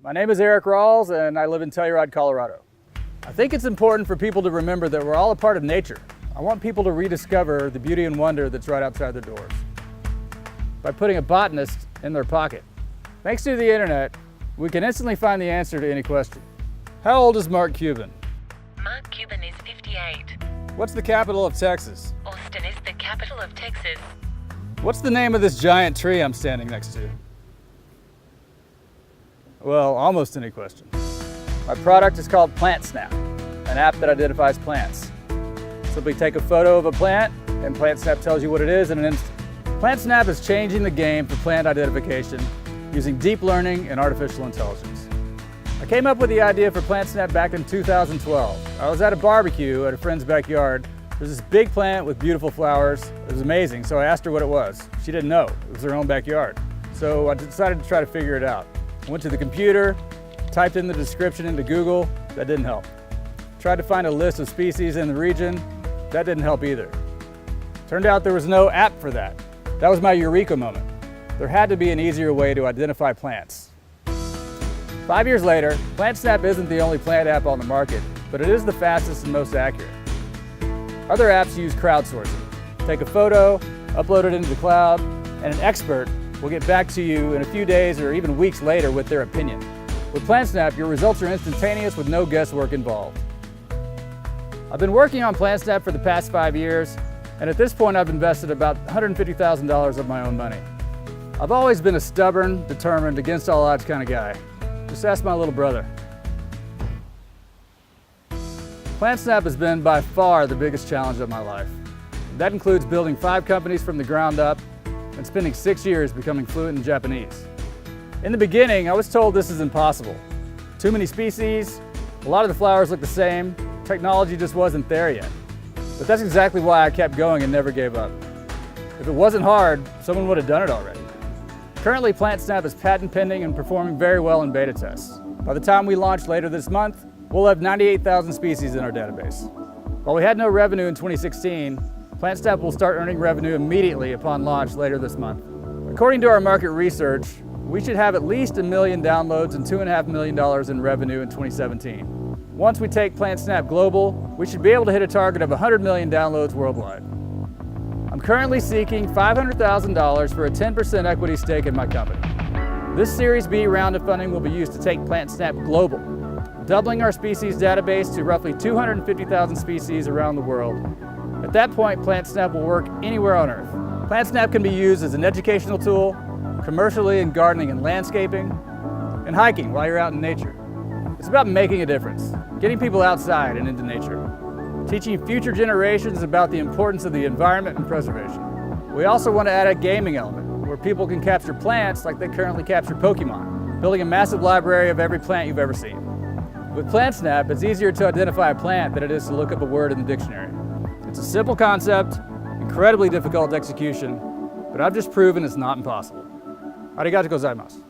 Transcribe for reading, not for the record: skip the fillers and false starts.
My name is Eric Ralls and I live in Telluride, Colorado. I think it's important for people to remember that we're all a part of nature. I want people to rediscover the beauty and wonder that's right outside their doors by putting a botanist in their pocket. Thanks to the internet, we can instantly find the answer to any question. How old is Mark Cuban? Mark Cuban is 58. What's the capital of Texas? Austin is the capital of Texas. What's the name of this giant tree I'm standing next to? Well, almost any question. My product is called PlantSnap, an app that identifies plants. Simply take a photo of a plant and PlantSnap tells you what it is in an instant. PlantSnap is changing the game for plant identification using deep learning and artificial intelligence. I came up with the idea for PlantSnap back in 2012. I was at a barbecue at a friend's backyard. There's this big plant with beautiful flowers. It was amazing, so I asked her what it was. She didn't know. It was her own backyard. So I decided to try to figure it out. I went to the computer, typed in the description into Google. That didn't help. Tried to find a list of species in the region. That didn't help either. Turned out there was no app for that. That was my eureka moment. There had to be an easier way to identify plants. 5 years later, PlantSnap isn't the only plant app on the market, but it is the fastest and most accurate. Other apps use crowdsourcing. Take a photo, upload it into the cloud, and an expert will get back to you in a few days or even weeks later with their opinion. With PlantSnap, your results are instantaneous with no guesswork involved. I've been working on PlantSnap for the past 5 years, and at this point I've invested about $150,000 of my own money. I've always been a stubborn, determined, against all odds kind of guy. Just ask my little brother. PlantSnap has been by far the biggest challenge of my life. That includes building 5 companies from the ground up and spending 6 years becoming fluent in Japanese. In the beginning, I was told this is impossible. Too many species, a lot of the flowers look the same, technology just wasn't there yet. But that's exactly why I kept going and never gave up. If it wasn't hard, someone would have done it already. Currently, PlantSnap is patent pending and performing very well in beta tests. By the time we launch later this month, we'll have 98,000 species in our database. While we had no revenue in 2016, PlantSnap will start earning revenue immediately upon launch later this month. According to our market research, we should have at least 1 million downloads and $2.5 million in revenue in 2017. Once we take PlantSnap global, we should be able to hit a target of 100 million downloads worldwide. I'm currently seeking $500,000 for a 10% equity stake in my company. This Series B round of funding will be used to take PlantSnap global, doubling our species database to roughly 250,000 species around the world. At that point, PlantSnap will work anywhere on Earth. PlantSnap can be used as an educational tool, commercially in gardening and landscaping, and hiking while you're out in nature. It's about making a difference, getting people outside and into nature, teaching future generations about the importance of the environment and preservation. We also want to add a gaming element where people can capture plants like they currently capture Pokemon, building a massive library of every plant you've ever seen. With PlantSnap, it's easier to identify a plant than it is to look up a word in the dictionary. It's a simple concept, incredibly difficult execution, but I've just proven it's not impossible. Arigatou gozaimasu.